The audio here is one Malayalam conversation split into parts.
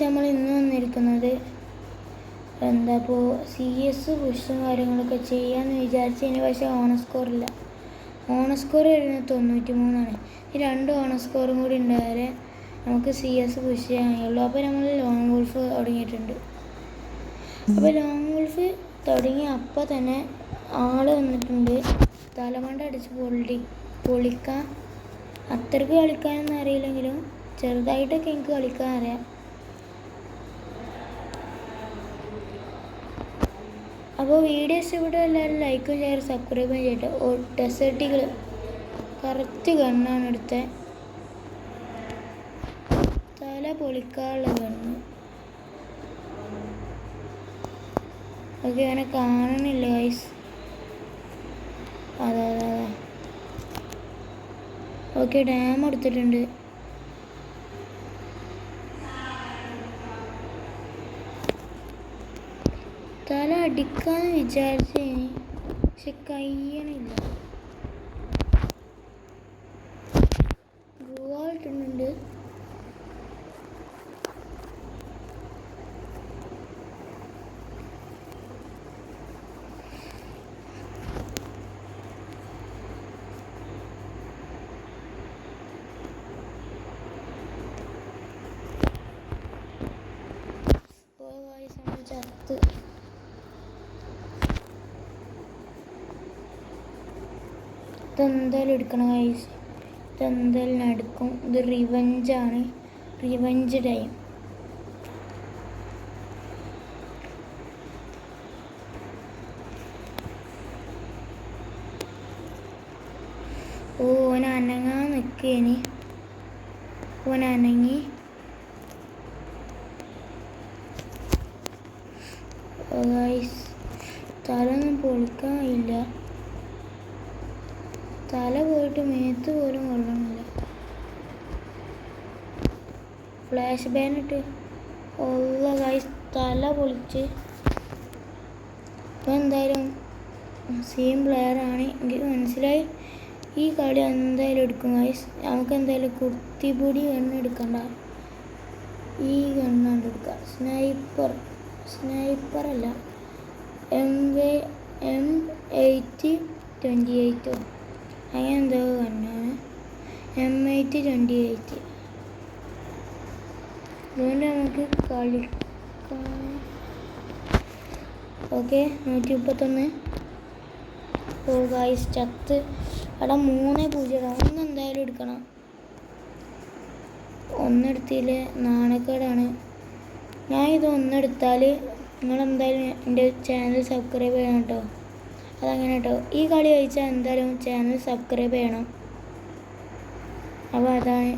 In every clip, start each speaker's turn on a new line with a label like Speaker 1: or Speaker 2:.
Speaker 1: നമ്മൾ ഇന്ന് വന്നിരിക്കുന്നത് എന്താ ഇപ്പോൾ CS പുഷും കാര്യങ്ങളൊക്കെ ചെയ്യാമെന്ന് വിചാരിച്ചതിന് പക്ഷേ ഓണസ്കോറില്ല. ഓണസ്കോർ വരുന്നത് 93ആണ്. ഈ 2 ഓണസ്കോറും കൂടി ഉണ്ടായാലേ നമുക്ക് CS പുഷ് ചെയ്യാൻ കഴിയുള്ളൂ. അപ്പോൾ നമ്മൾ ലോങ് വോൾഫ് തുടങ്ങിയിട്ടുണ്ട്. അപ്പോൾ ലോങ് വോൾഫ് തുടങ്ങി അപ്പോൾ തന്നെ ആൾ വന്നിട്ടുണ്ട്. തലമണ്ട അടിച്ച് പൊളിക്കാൻ അത്രയ്ക്ക് കളിക്കാനൊന്നും അറിയില്ലെങ്കിലും ചെറുതായിട്ടൊക്കെ എനിക്ക് കളിക്കാൻ അറിയാം. അപ്പോൾ വീഡിയോ ഇഷ്ടപ്പെട്ട എല്ലാവരും ലൈക്കും ഷെയർ സബ്സ്ക്രൈബും ചെയ്തിട്ട്. ഡെസേർട്ടികൾ കറക്റ്റ് ഗണ്ണാണ് എടുത്തത്. തല പൊളിക്കാനുള്ള ഗണ്ണ്. ഓക്കെ, അവനെ കാണുന്നില്ല ഗൈസ്. അതാ ഓക്കെ, ഡാം എടുത്തിട്ടുണ്ട്. തല അടിക്കാന്ന് വിചാരിച്ചേനി, പക്ഷെ കഴിയണില്ല. ഗോവാളിട്ടുണ്ട്. ചത്ത് ഇതെന്തായാലും എടുക്കണം ഗൈസ്. ഇതെന്തായാലും നടക്കും. ഇത് റിവഞ്ചാണ്, റിവഞ്ച് ടൈം. ഓൻ അനങ്ങാൻ നിൽക്കേനി. ഓൻ അനങ്ങി. ഗൈസ് തല ഒന്നും പൊളിക്കാൻ കഴിയില്ല. തല പോയിട്ട് മേത്ത് പോലും കൊള്ളണില്ല. ഫ്ലാഷ് ബാൻ ഇട്ട് ഗൈസ് തല പൊളിച്ച്. ഇപ്പം എന്തായാലും സെയിം പ്ലെയറാണ് എനിക്ക് മനസ്സിലായി. ഈ കളി എന്തായാലും എടുക്കും ഗൈസ്. നമുക്ക് എന്തായാലും കുത്തിപ്പൊടി ഗണ്ണ് എടുക്കണ്ട, ഈ ഗണ്ണാണ്ട് എടുക്കുക. സ്നൈപ്പറല്ല, M828 അങ്ങനെ എന്തോ കണ്ണാണ്. M828. അതുകൊണ്ട് നമുക്ക് കളിക്കാം. ഓക്കെ, 131. ഓ ഗൈസ് ചത്ത്. അവിടെ 3-0. ഒന്നെന്തായാലും എടുക്കണം. ഒന്നെടുത്തില്ലേ നാണക്കേടാണ്. ഞാൻ ഇത് ഒന്നെടുത്താൽ നിങ്ങളെന്തായാലും എൻ്റെ ചാനൽ സബ്സ്ക്രൈബ് ചെയ്യണം കേട്ടോ. അതങ്ങനെ കേട്ടോ. ഈ കളി കഴിച്ചാൽ എന്തായാലും ചാനൽ സബ്സ്ക്രൈബ് ചെയ്യണം. അപ്പോൾ അതാണ്.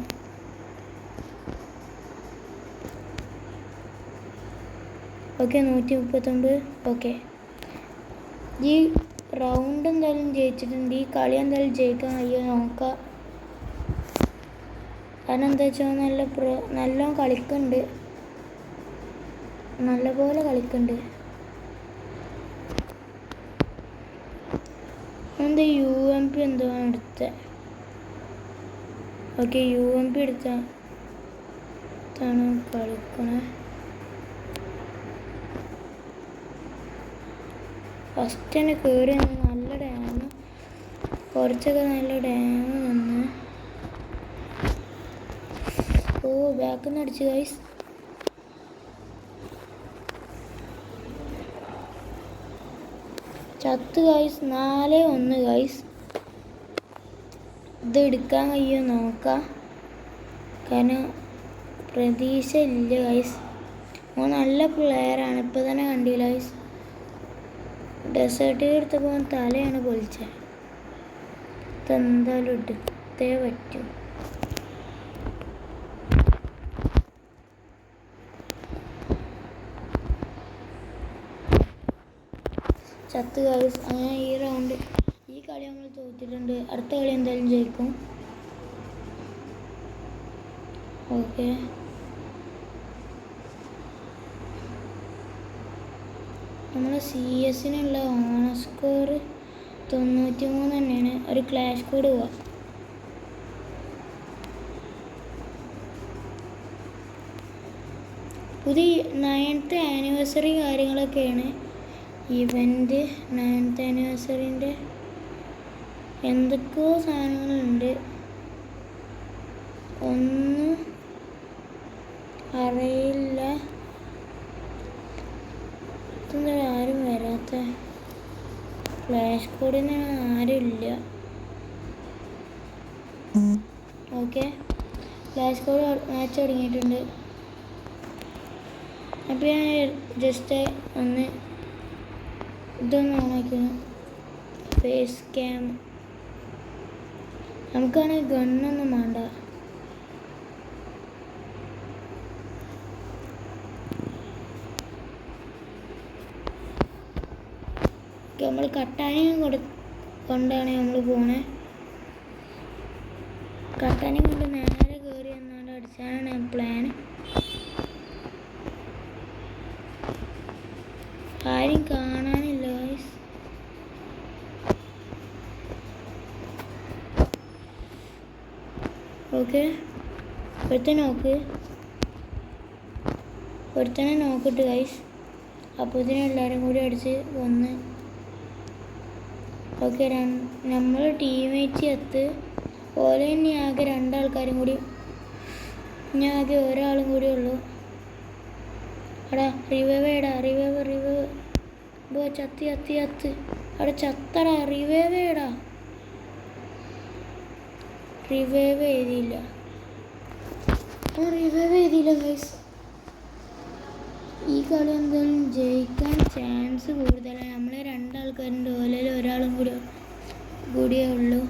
Speaker 1: ഓക്കെ, 139. ഓക്കെ, ഈ റൗണ്ട് എന്തായാലും ജയിച്ചിട്ടുണ്ട്. ഈ കളി എന്തായാലും ജയിക്കാൻ കഴിയുമോ നോക്കാം. കാരണം എന്താ വെച്ചാൽ നല്ലോണം കളിക്കുന്നുണ്ട്, നല്ലപോലെ കളിക്കുന്നുണ്ട്. എന്താ UMP എന്തോ എടുത്തത്. ഓക്കെ, UMP എടുത്താണ് കളിക്കണേ. ഫസ്റ്റ് തന്നെ കയറി നല്ല ഡാം, കുറച്ചൊക്കെ നല്ല ഡാം വന്ന്. ഓ ബാക്കിൽ നിന്ന് അടിച്ചു ഗൈസ്. ചത്ത് ഗൈസ്. 4-1 ഗൈസ്. ഇത് എടുക്കാൻ കഴിയുമോ നോക്കാം, കാരണം പ്രതീക്ഷ ഇല്ല ഗൈസ്. ഓ നല്ല പ്ലെയറാണ്. ഇപ്പോൾ തന്നെ കണ്ടില്ല ഗൈസ്. ഡെസേർട്ട് എടുത്തപ്പോൾ തലയാണ് പൊളിച്ചത്. ഇതെന്തായാലും എടുത്തേ പറ്റൂ. ചത്ത് ഗൈസ്. അങ്ങനെ ഈ റൗണ്ട്, ഈ കളി നമ്മൾ തോറ്റിട്ടുണ്ട്. അടുത്ത കളി എന്തായാലും ജയിക്കും. ഓക്കെ, നമ്മൾ CS-നുള്ള ഓണസ്കോർ 93 തന്നെയാണ്. ഒരു ക്ലാഷ് കോഡ് പോവാം. പുതിയ 9th ആനിവേഴ്സറി കാര്യങ്ങളൊക്കെയാണ്. ഇവൻ്റ് 9th ആനിവേഴ്സറിൻ്റെ എന്തൊക്കെയോ സാധനങ്ങളുണ്ട്. ഒന്നും അറിയില്ല. ഇതെന്താ ആരും വരാത്ത? ഫ്ലാഷ് കോഡിന് ആരുമില്ല. ഓക്കെ, ഫ്ലാഷ് കോഡ് മാച്ച് തുടങ്ങിയിട്ടുണ്ട്. അപ്പോൾ ഞാൻ ജസ്റ്റ് ഒന്ന് ഇതൊന്ന് ഓണാക്കണം. Face cam. നമുക്കാണെങ്കിൽ ഗണ്ണൊന്നും വേണ്ട. നമ്മൾ കട്ടാനും കൊണ്ടാണ് നമ്മൾ പോണേ. കട്ടാനും കൊണ്ട് നേരെ കയറി എന്നാണ്ട് അടിച്ചാനാണ് പ്ലാൻ. ആരും കാണാനില്ല ഗൈസ്. ഓക്കെ, ഒരുത്തനെ നോക്കിട്ട് ഗൈസ്. അപ്പോൾ ഇതിനെ എല്ലാവരും കൂടി അടിച്ച് വന്ന്. ഓക്കെ, നമ്മൾ ടീമേറ്റ് എത്ത് പോലെ ഇനി ആകെ 2 ആൾക്കാരും കൂടി, ഇനി ആകെ ഒരാളും കൂടി ഉള്ളൂ. എടാ റിവൈവ് ഏടാ, റിവൈവ് ബോ, ചത്തി അവിടെ ചത്തടാ. റിവൈവ് ഏടാ, റിവൈവ് എഴുതിയില്ല ഗൈസ്. ഈ കളി എന്തായാലും ജയിക്കാൻ ചാൻസ് കൂടുതലാണ്. നമ്മളെ 2 ആൾക്കാരുണ്ട്, ഓലയിൽ ഒരാളും കൂടിയേ ഉള്ളൂ.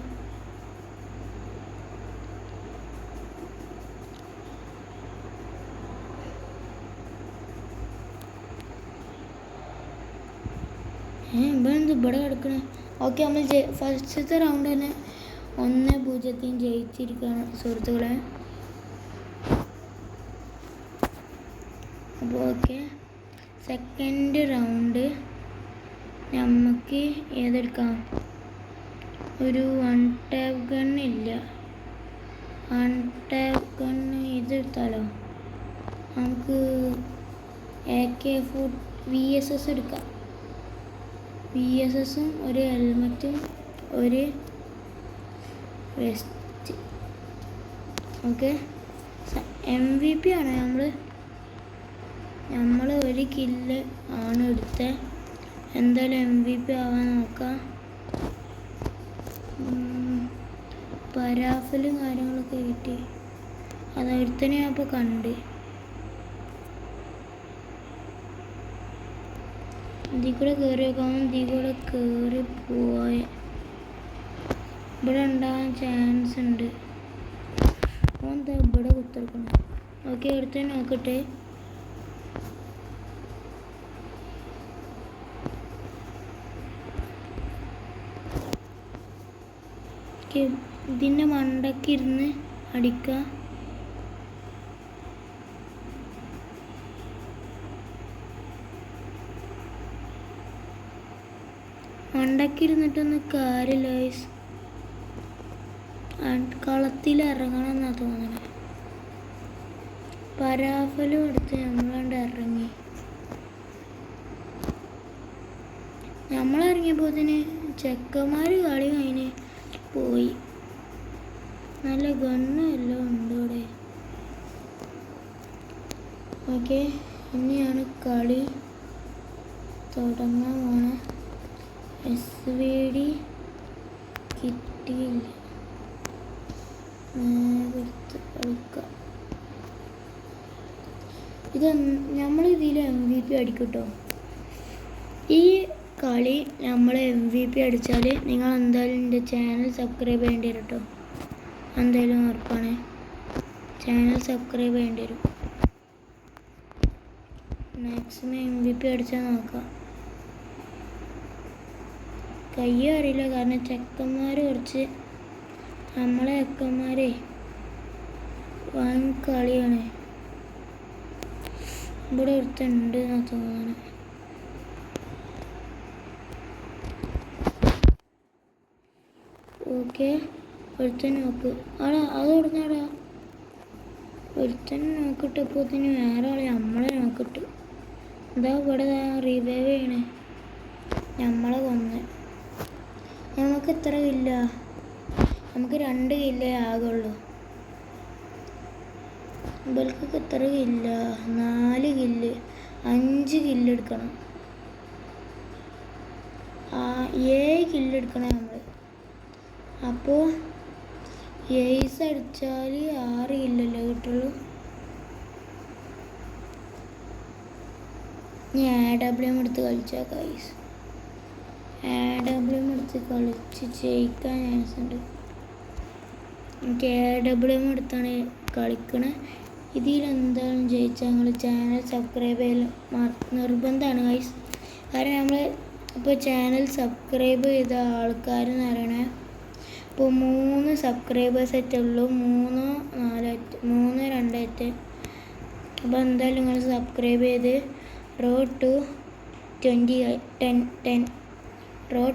Speaker 1: ഇവിടെ കിടക്കണേ. ഓക്കെ, നമ്മൾ ഫസ്റ്റത്തെ റൗണ്ട് തന്നെ 1-0 ജയിച്ചിരിക്കുകയാണ് സുഹൃത്തുക്കളെ. അപ്പോൾ ഓക്കെ, സെക്കൻഡ് റൗണ്ട് നമുക്ക് ഏതെടുക്കാം? ഒരു 1 ടാപ്പ് ഗണ്ണില്ല. 1 ടാപ്പ് ഗണ്ണ് ഇതെടുത്താലോ? നമുക്ക് AK-4 VSS എടുക്കാം. VSSും ഒരു ഹെൽമറ്റും ഒരു വെസ്റ്റ്. ഓക്കെ, MVP ആണ് നമ്മൾ ഒരു കില്ല് ആണ് എടുത്തത്. എന്തായാലും MVP ആവാൻ നോക്കാം. പരാഫലും കാര്യങ്ങളൊക്കെ കിട്ടി. അതൊരുത്തനെ ഞാൻ ഇപ്പോൾ കണ്ട്. ഇതിൽ കൂടെ കയറി നോക്കാം. ഇതിൽ കൂടെ കയറി പോയ ഇവിടെ ഉണ്ടാകാൻ ചാൻസ് ഉണ്ട്. എന്താ ഇവിടെ കുത്തിറക്കണം? ഓക്കെ, അടുത്ത് നോക്കട്ടെ. ഇതിൻ്റെ മണ്ടക്കിരുന്ന് അടിക്കുക. മണ്ടക്കിരുന്നിട്ടൊന്നും കാര്യമില്ല ഗൈസ്. കളത്തിൽ ഇറങ്ങണം എന്നാ തോന്നണേ. പരാഫലും എടുത്ത് നമ്മളാണ്ട് ഇറങ്ങി. നമ്മളിറങ്ങിയപ്പോൾ തന്നെ ചെക്കന്മാർ കളി കഴിഞ്ഞ് പോയി. നല്ല ഗണ്ണും എല്ലാം ഉണ്ട് ഇവിടെ. ഓക്കെ, ഇനിയാണ് കളി തുടങ്ങാൻ പോണ. SVD കിട്ടിയില്ല. കളിക്കാം. നമ്മളിതിൽ MVP അടിക്കും കേട്ടോ. ഈ കളി നമ്മൾ MVP അടിച്ചാൽ നിങ്ങൾ എന്തായാലും എൻ്റെ ചാനൽ സബ്സ്ക്രൈബ് ചെയ്യേണ്ടി വരും കേട്ടോ. എന്തായാലും ഉറപ്പാണ്, ചാനൽ സബ്സ്ക്രൈബ് ചെയ്യേണ്ടി വരും. മാക്സിമം MVP അടിച്ചാൽ നോക്കാം. കയ്യും അറിയില്ല, കാരണം ചെക്കന്മാർ കുറച്ച് നമ്മളെ ചെക്കന്മാരെ വൻ കളിയാണ്. ഇവിടെ ഒരുത്തുണ്ട് എന്നാ തോന്നണം. ഓക്കെ, ഒരുത്തന്നെ നോക്ക്. ആടാ, അത് കൊടുത്താടാ. ഒരുത്തന്നെ നോക്കിട്ടപ്പോത്തിന് വേറെ ആളെ നമ്മളെ നോക്കിട്ടു. എന്താ ഇവിടെ റിവൈവ് ചെയ്യണേ, നമ്മളെ കൊന്ന്. നമുക്ക് എത്ര കില്ല? നമുക്ക് 2 കില്ലേ ആകുള്ളൂ. ഇവൾക്കൊക്കെ എത്ര കില്ല? 4 കില്ല്, 5 കില്ല് എടുക്കണം. 7 കില്ല് എടുക്കണം നമ്മൾ. അപ്പോൾ 7 അടിച്ചാൽ 6 കില്ലല്ലേ കിട്ടുള്ളൂ. ഞാൻ AWM എടുത്ത് കളിച്ചാൽ ഗൈസ്, AWM എടുത്ത് കളിച്ച് ജയിക്കാൻ ചാൻസ് ഉണ്ട്. എനിക്ക് AWM എടുത്താണ് കളിക്കണേ. ഇതിലെന്തായാലും ജയിച്ചാൽ നിങ്ങൾ ചാനൽ സബ്സ്ക്രൈബ് ചെയ്യൽ നിർബന്ധമാണ് ഗൈസ്. കാരണം നമ്മൾ ഇപ്പോൾ ചാനൽ സബ്സ്ക്രൈബ് ചെയ്ത ആൾക്കാരെന്ന് പറയണേ, ഇപ്പോൾ 3 സബ്സ്ക്രൈബേഴ്സ് ആയിട്ടുള്ളൂ, 3 2 ആയിട്ട്. അപ്പോൾ എന്തായാലും നിങ്ങൾ സബ്സ്ക്രൈബ് ചെയ്ത് റോഡ്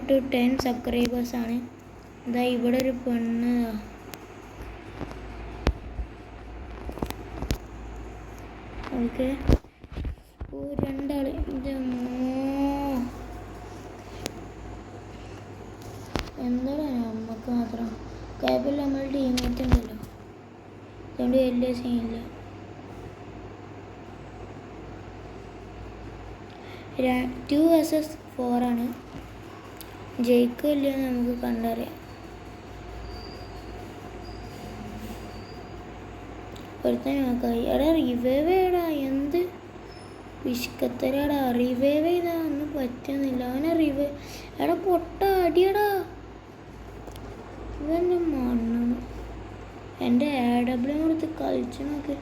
Speaker 1: ടു 10 സബ്സ്ക്രൈബേഴ്സാണ്. ഇതാ ഇവിടെ ഒരു പെണ്ണ്, ഓക്കെ. ഓ 2 ആള്, എന്താണ് നമുക്ക് മാത്രം കുഴപ്പമില്ല, നമ്മൾ ടീമേറ്റ് ഉണ്ടല്ലോ, അതുകൊണ്ട് വലിയ സീനില്ല. 2 vs 4 ആണ്. ജയിക്കില്ല നമുക്ക് കണ്ടറിയാം. ഒരുത്തൻ നോക്കായി. എടാ റിവൈവ് ചെയ്യടാ, എന്ത് വിഷ്കത്തരാടാ, റിവൈവ് ചെയ്താ ഒന്നും പറ്റുന്നില്ല. അവനെ റിവൈവ്, എടാ പൊട്ട അടിയടാ, ഇവൻ്റെ മണ്ണാണ്. എൻ്റെ AWM എടുത്ത് കളിച്ചു നോക്ക്,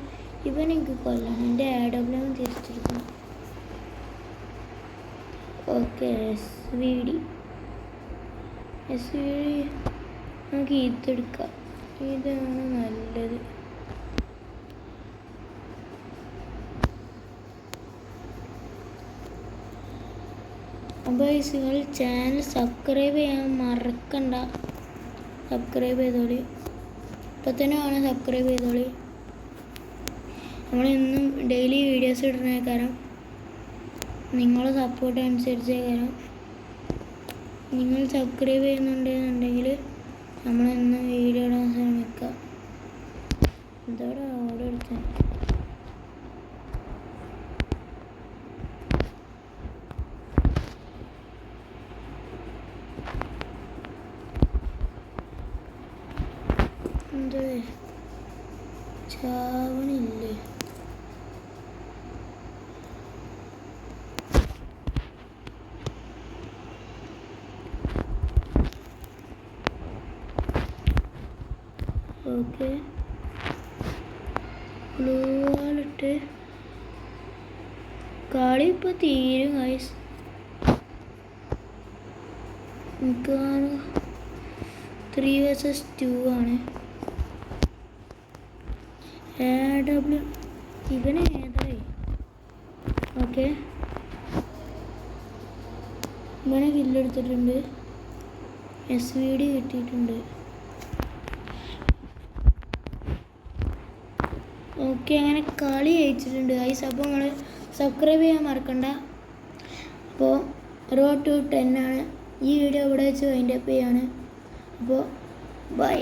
Speaker 1: ഇവനെനിക്ക് കൊല്ലണം. എൻ്റെ AWM തിരിച്ചെടുക്കണം. ഓക്കെ, SVD നമുക്ക് ഇതെടുക്കാം, ഇതാണ് നല്ലത്. അപ്പോൾ നിങ്ങൾ ചാനൽ സബ്സ്ക്രൈബ് ചെയ്യാൻ മറക്കണ്ട. സബ്സ്ക്രൈബ് ചെയ്തോളി, ഇപ്പം തന്നെ വേണം സബ്സ്ക്രൈബ് ചെയ്തോളി. നമ്മളെന്നും ഡെയിലി വീഡിയോസ് ഇടുന്ന കാരണം നിങ്ങളെ സപ്പോർട്ട് അനുസരിച്ച് കാരണം നിങ്ങൾ സബ്സ്ക്രൈബ് ചെയ്യുന്നുണ്ടെന്നുണ്ടെങ്കിൽ നമ്മളെന്നും വീഡിയോ ഇടാൻ ശ്രമിക്കാം. ഇതോടെ ഓർഡർ എടുത്തേ. എന്ത് ചാവണില്ലേ? ഓക്കെ, ഗ്ലൂ വാളിട്ട് കളി ഇപ്പോൾ തീരും ഗൈസ്. മിക്കവാറും 3 vs 2 ആണ്. AWM ഇവനെ ഏതായി? ഓക്കെ, ഇവനെ കില്ലെടുത്തിട്ടുണ്ട്, SVD കിട്ടിയിട്ടുണ്ട്. ഓക്കെ, അങ്ങനെ കളി ജയിച്ചിട്ടുണ്ട് ഗൈസ്. അപ്പോൾ നിങ്ങൾ സബ്സ്ക്രൈബ് ചെയ്യാൻ മറക്കണ്ട. അപ്പോൾ റോഡ് ടു 10 ആണ്. ഈ വീഡിയോ ഇവിടെ വെച്ച് വൈൻഡപ്പ് ചെയ്യാണ്. അപ്പോൾ ബൈ.